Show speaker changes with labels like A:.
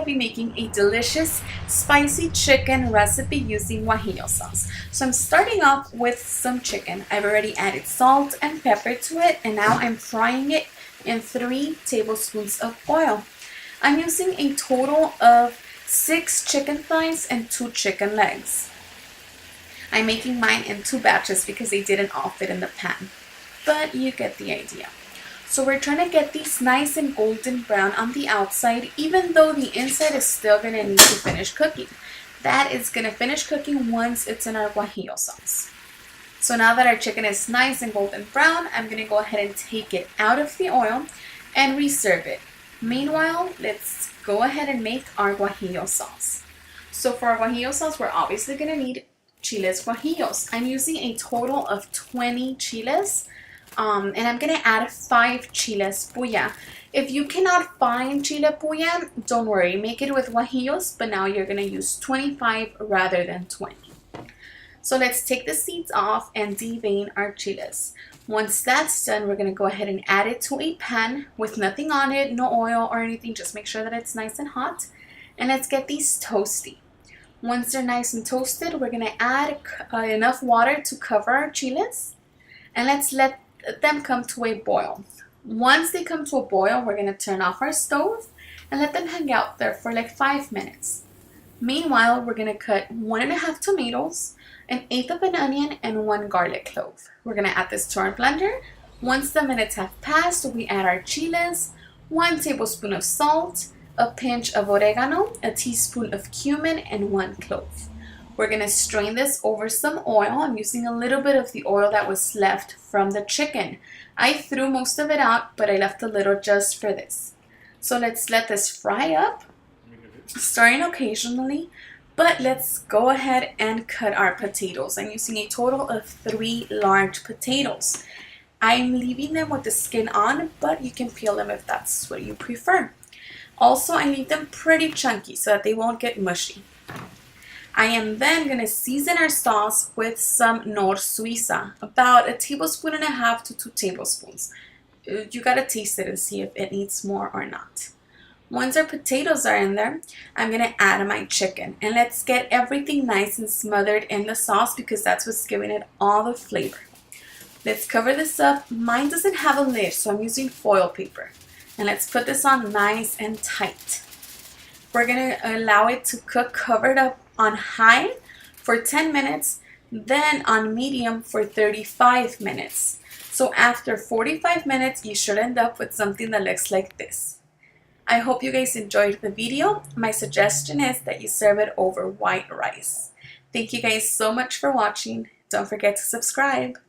A: be making a delicious spicy chicken recipe using Guajillo sauce. So I'm starting off with some chicken. I've already added salt and pepper to it, and now I'm frying it in 3 tablespoons of oil. I'm using a total of 6 chicken thighs and 2 chicken legs. I'm making mine in 2 batches because they didn't all fit in the pan, but you get the idea. So we're trying to get these nice and golden brown on the outside, even though the inside is still going to need to finish cooking. That is going to finish cooking once it's in our Guajillo sauce. So now that our chicken is nice and golden brown, I'm going to go ahead and take it out of the oil and reserve it. Meanwhile, let's go ahead and make our Guajillo sauce. So for our Guajillo sauce, we're obviously going to need chiles guajillos. I'm using a total of 20 chiles. And I'm going to add 5 chiles puya. If you cannot find chile puya, don't worry. Make it with guajillos, but now you're going to use 25 rather than 20. So let's take the seeds off and devein our chiles. Once that's done, we're going to go ahead and add it to a pan with nothing on it, no oil or anything. Just make sure that it's nice and hot. And let's get these toasty. Once they're nice and toasted, we're going to add enough water to cover our chiles. And let's let them come to a boil. Once they come to a boil, we're going to turn off our stove and let them hang out there for like 5 minutes. Meanwhile, we're going to cut 1.5 tomatoes, 1/8 of an onion, and 1 garlic clove. We're going to add this to our blender. Once the minutes have passed, we add our chiles, 1 tablespoon of salt, a pinch of oregano, a teaspoon of cumin, and 1 clove. We're going to strain this over some oil. I'm using a little bit of the oil that was left from the chicken. I threw most of it out, but I left a little just for this. So let's let this fry up, stirring occasionally, but let's go ahead and cut our potatoes. I'm using a total of 3 large potatoes. I'm leaving them with the skin on, but you can peel them if that's what you prefer. Also, I leave them pretty chunky so that they won't get mushy. I am then going to season our sauce with some nor Suiza, about 1.5 tablespoons to 2 tablespoons. You got to taste it and see if it needs more or not. Once our potatoes are in there, I'm going to add my chicken. And let's get everything nice and smothered in the sauce because that's what's giving it all the flavor. Let's cover this up. Mine doesn't have a lid, so I'm using foil paper. And let's put this on nice and tight. We're going to allow it to cook covered up on high for 10 minutes, then on medium for 35 minutes. So after 45 minutes, you should end up with something that looks like this. I hope you guys enjoyed the video. My suggestion is that you serve it over white rice. Thank you guys so much for watching. Don't forget to subscribe.